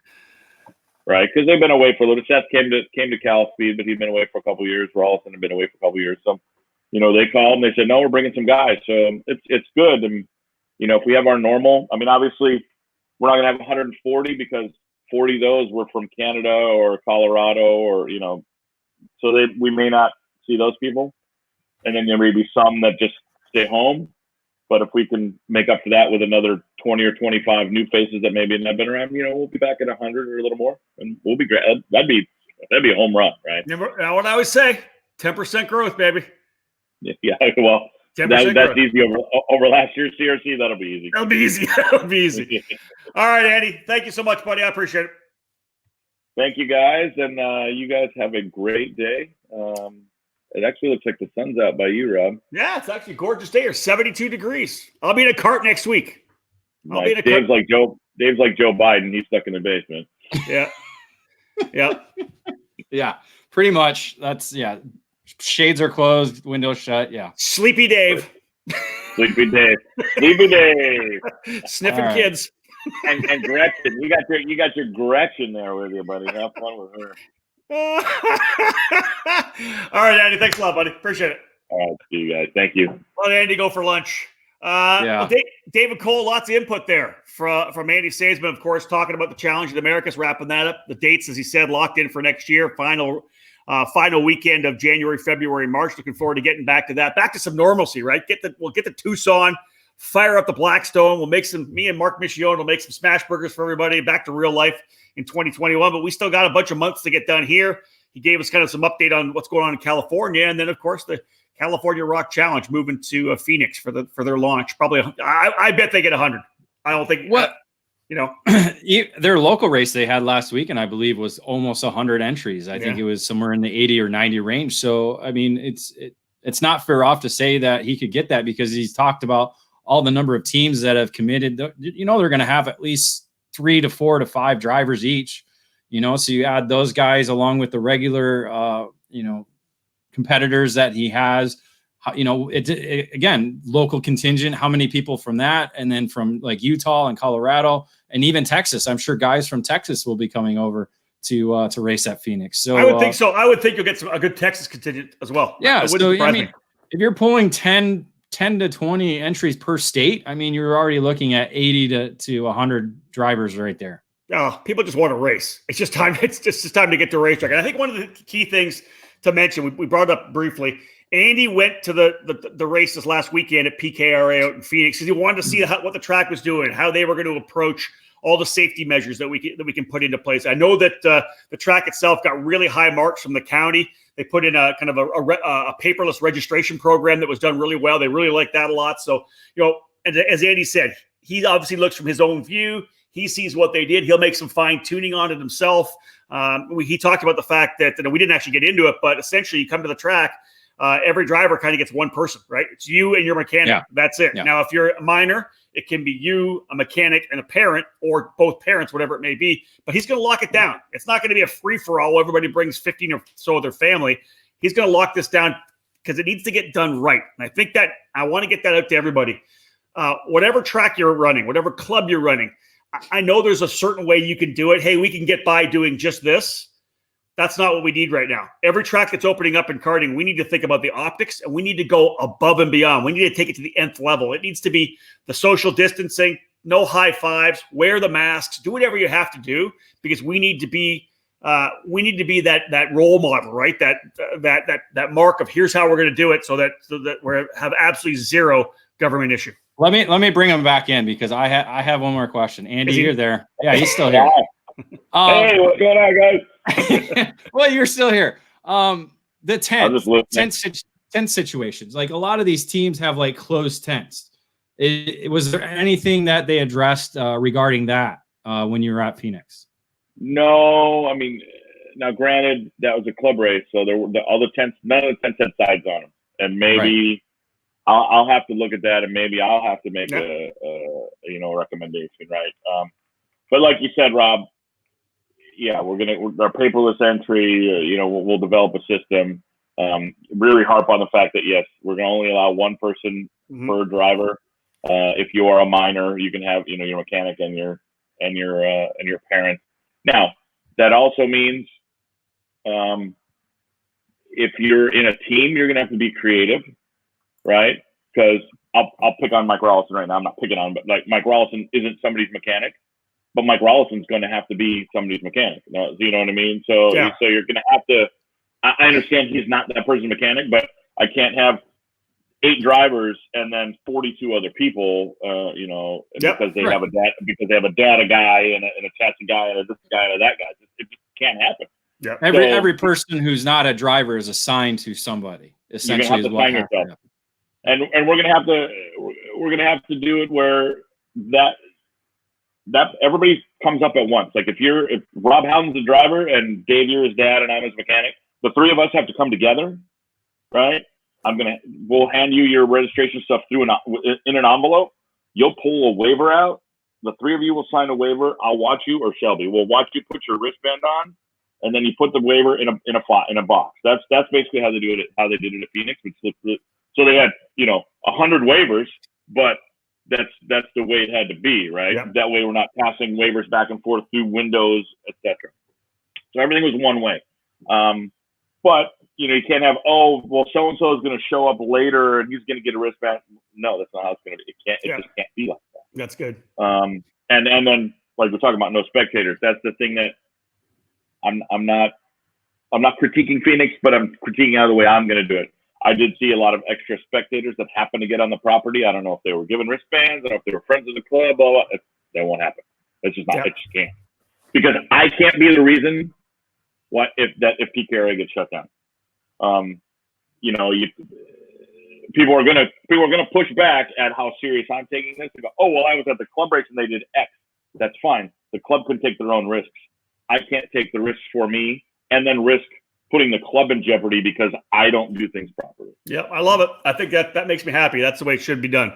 Right, because they've been away for a little. Seth came to Cal Speed, but he'd been away for a couple of years. Rollison had been away for a couple of years. So, they called and they said, "No, we're bringing some guys." So it's good. And if we have our normal, obviously, we're not going to have 140 because 40 of those were from Canada or Colorado or, so we may not see those people. And then there may be some that just stay home. But if we can make up for that with another 20 or 25 new faces that maybe have been around, we'll be back at 100 or a little more, and we'll be great. That'd be a home run, right? Now, what I always say, 10% growth, baby. Yeah, well, that's easy over last year's CRC. That'll be easy. That'll be easy. All right, Andy. Thank you so much, buddy. I appreciate it. Thank you, guys, and you guys have a great day. It actually looks like the sun's out by you, Rob. Yeah, it's actually a gorgeous day here, 72 degrees. I'll be in a cart next week. Nice. Dave's like Joe Biden. He's stuck in the basement. Yeah. Yeah. Yeah, pretty much. That's, shades are closed, windows shut. Yeah. Sleepy Dave. Sleepy Dave. Sleepy Dave. Sniffing kids. And Gretchen. You got your Gretchen there with you, buddy. Have fun with her. All right, Andy. Thanks a lot, buddy. Appreciate it. All right, see you guys. Thank you. Let Andy go for lunch. Well, David Cole, lots of input there from Andy Seesemann, of course, talking about the Challenge of the Americas, wrapping that up. The dates, as he said, locked in for next year. Final weekend of January, February, March. Looking forward to getting back to that. Back to some normalcy, right? We'll get the Tucson, fire up the Blackstone. Me and Mark Michione will make some smash burgers for everybody. Back to real life in 2021. But we still got a bunch of months to get done here. He gave us kind of some update on what's going on in California. And then, of course, the California ROK Challenge moving to Phoenix for their launch. Probably, I bet they get 100. I don't think their local race they had last week, and I believe was almost 100 entries. I think it was somewhere in the 80 or 90 range. So it's not fair off to say that he could get that, because he's talked about all the number of teams that have committed. They're going to have at least 3 to 4 to 5 drivers each. So you add those guys along with the regular competitors that he has. Again, local contingent, how many people from that, and then from like Utah and Colorado and even Texas. I'm sure guys from Texas will be coming over to race at Phoenix. So I would think so. I would think you'll get a good Texas contingent as well. Yeah. So if you're pulling 10 to 20 entries per state, you're already looking at 80 to 100 drivers right there. Oh, people just want to race. It's just time. It's just time to get to racetrack. And I think one of the key things to mention, we brought it up briefly. Andy went to the race this last weekend at PKRA out in Phoenix because he wanted to see what the track was doing, how they were going to approach all the safety measures that we can put into place. I know that the track itself got really high marks from the county. They put in a kind of a paperless registration program that was done really well. They really liked that a lot. So, and as Andy said, he obviously looks from his own view. He sees what they did. He'll make some fine tuning on it himself. He talked about the fact that we didn't actually get into it, but essentially you come to the track. every driver kind of gets one person, right? It's you and your mechanic. Yeah. That's it. Yeah. Now, if you're a minor, it can be you, a mechanic, and a parent, or both parents, whatever it may be. But he's going to lock it down. It's not going to be a free-for-all. Everybody brings 15 or so of their family. He's going to lock this down because it needs to get done right. And I think that I want to get that out to everybody. Whatever track you're running, whatever club you're running, I know there's a certain way you can do it. Hey, we can get by doing just this. That's not what we need right now. Every track that's opening up in karting, we need to think about the optics, and we need to go above and beyond. We need to take it to the nth level. It needs to be the social distancing, no high fives, wear the masks, do whatever you have to do, because we need to be that role model, right? That mark of here's how we're going to do it, so that we have absolutely zero government issue. Let me bring him back in, because I have one more question. Andy, you're there. Yeah, he's still here. Hey, what's going on, guys? Well, you're still here. The tent situations, like a lot of these teams have like closed tents. Was there anything that they addressed regarding that when you were at Phoenix? No, I mean, now granted, that was a club race, so there were all the tents. None of the tents had sides on them, and maybe I'll have to look at that, and maybe I'll have to make a recommendation, right? But like you said, Rob, yeah, we're our paperless entry. We'll develop a system. Really harp on the fact that yes, we're going to only allow one person per driver. If you are a minor, you can have your mechanic and your parents. Now that also means if you're in a team, you're going to have to be creative, right? Because I'll pick on Mike Rollison right now. I'm not picking on him, but like Mike Rollison isn't somebody's mechanic. But Mike Rollison's going to have to be somebody's mechanic. You know what I mean? So you're going to have to. I understand he's not that person's mechanic, but I can't have 8 drivers and then 42 other people. Because they have a data guy and a chassis guy and a this guy and a that guy. It just can't happen. Yeah. Every person who's not a driver is assigned to somebody. Essentially, is what happened. And we're going to have to do it where that everybody comes up at once. Like if Rob Howden's the driver and Dave, you're his dad and I'm his mechanic, the 3 of us have to come together, right? We'll hand you your registration stuff through in an envelope. You'll pull a waiver out. The 3 of you will sign a waiver. I'll watch you, or Shelby will watch you put your wristband on, and then you put the waiver in a box. That's basically how they do it. How they did it at Phoenix. So they had 100 waivers, but that's the way it had to be, right? Yeah. That way we're not passing waivers back and forth through windows, etc. So everything was one way. But you can't have, so-and-so is going to show up later and he's going to get a wristband. No, that's not how it's going to be. It just can't be like that. That's good. And then like we're talking about no spectators. That's the thing that I'm not critiquing Phoenix, but I'm critiquing how the way I'm going to do it. I did see a lot of extra spectators that happened to get on the property. I don't know if they were given wristbands. I don't know if they were friends of the club. Blah, blah. That won't happen. It's just not. It just can't. Because I can't be the reason if PKRA gets shut down. People are gonna push back at how serious I'm taking this. They go, oh well, I was at the club race and they did X. That's fine. The club can take their own risks. I can't take the risks for me and then risk putting the club in jeopardy because I don't do things properly. Yeah, I love it. I think that makes me happy. That's the way it should be done.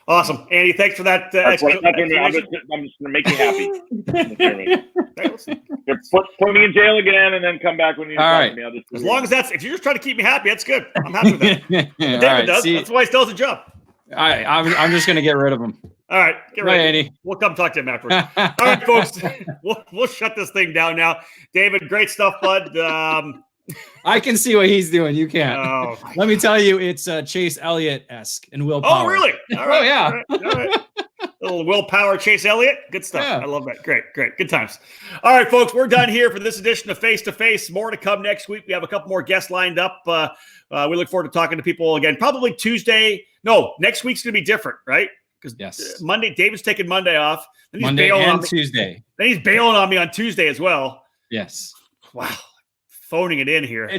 Awesome. Andy, thanks for that. I'm just going to make you happy. Put me in jail again and then come back when you talk to me. As long as if you're just trying to keep me happy, that's good. I'm happy with that. David does. That's why he still has a job. I'm just going to get rid of him. All right, get ready, Andy. We'll come talk to him afterwards. All right, folks, we'll shut this thing down now. David, great stuff, bud. I can see what he's doing. You can't. Oh, let me tell you, it's Chase Elliott-esque and willpower. Oh, really? All right. Oh, yeah. All right. A little willpower, Chase Elliott. Good stuff. Yeah. I love that. Great. Good times. All right, folks, we're done here for this edition of Face to Face. More to come next week. We have a couple more guests lined up. We look forward to talking to people again. Probably Tuesday. No, next week's going to be different, right? Because Monday, David's taking Monday off. Then he's Monday bailing and on me. Tuesday. Then he's bailing on me on Tuesday as well. Yes. Wow. Phoning it in here.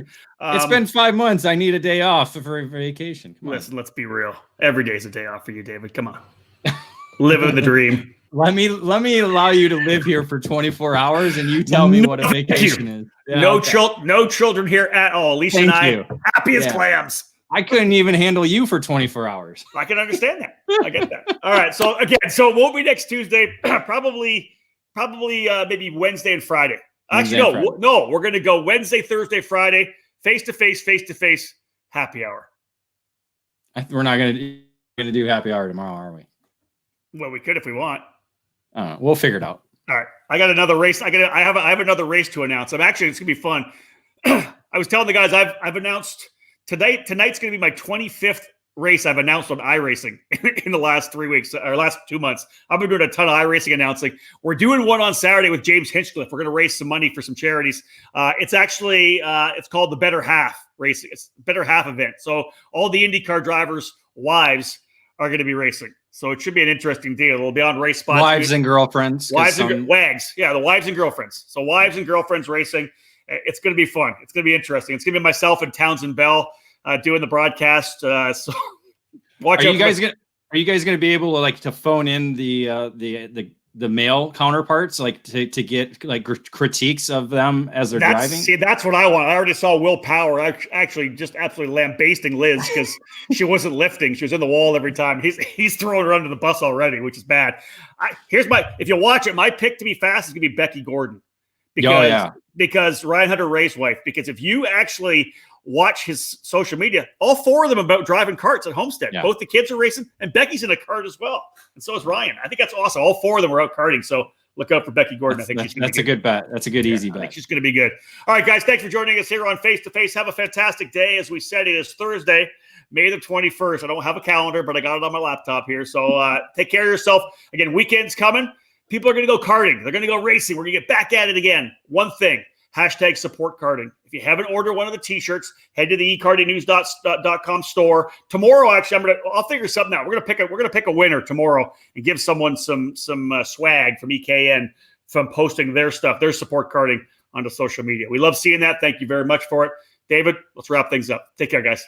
It's been 5 months. I need a day off for vacation. Listen, let's be real. Every day's a day off for you, David. Come on. Living the dream. let me allow you to live here for 24 hours, and you tell me what a vacation is. Yeah, no children here at all. Alicia and I, happy as clams. I couldn't even handle you for 24 hours. I can understand that. I get that. All right. So again, it won't be next Tuesday. Probably maybe Wednesday and Friday. Actually, no. We're going to go Wednesday, Thursday, Friday, face-to-face, happy hour. We're not going to do happy hour tomorrow, are we? Well, we could if we want. We'll figure it out. All right. I got another race. I have another race to announce. It's going to be fun. I was telling the guys I've announced tonight's going to be my 25th race I've announced on iRacing in the last 3 weeks or last 2 months. I've been doing a ton of iRacing announcing. We're doing one on Saturday with James Hinchcliffe. We're going to raise some money for some charities. It's actually it's called the Better Half Racing. It's Better Half event. So all the IndyCar drivers' wives are going to be racing. So it should be an interesting deal. It'll be on Race Spots. Wives and girlfriends. Wags. Yeah, the wives and girlfriends. So wives and girlfriends racing. It's going to be fun. It's going to be interesting. It's going to be myself and Townsend Bell doing the broadcast. So watch. Are you guys going to be able to to phone in the male counterparts, to get critiques of them as they're driving? See, that's what I want. I already saw Will Power actually just absolutely lambasting Liz because she wasn't lifting. She was in the wall every time. He's throwing her under the bus already, which is bad. If you watch it, my pick to be fast is going to be Becky Gordon. Because Ryan Hunter Ray's wife. Because if you actually watch his social media, all four of them about driving karts at Homestead. Yeah. Both the kids are racing, and Becky's in a kart as well, and so is Ryan. I think that's awesome. All four of them are out karting, so look out for Becky Gordon. That's a good bet. That's a good easy bet. I think she's going to be good. All right, guys, thanks for joining us here on Face to Face. Have a fantastic day. As we said, it is Thursday, May the 21st. I don't have a calendar, but I got it on my laptop here. So take care of yourself. Again, weekend's coming. People are going to go karting. They're going to go racing. We're going to get back at it again. One thing. #support karting. If you haven't ordered one of the t-shirts, head to the eKartingNews.com store. Tomorrow, actually, I'll figure something out. We're gonna pick a winner tomorrow and give someone some swag from EKN from posting their stuff, their support karting onto social media. We love seeing that. Thank you very much for it. David, let's wrap things up. Take care, guys.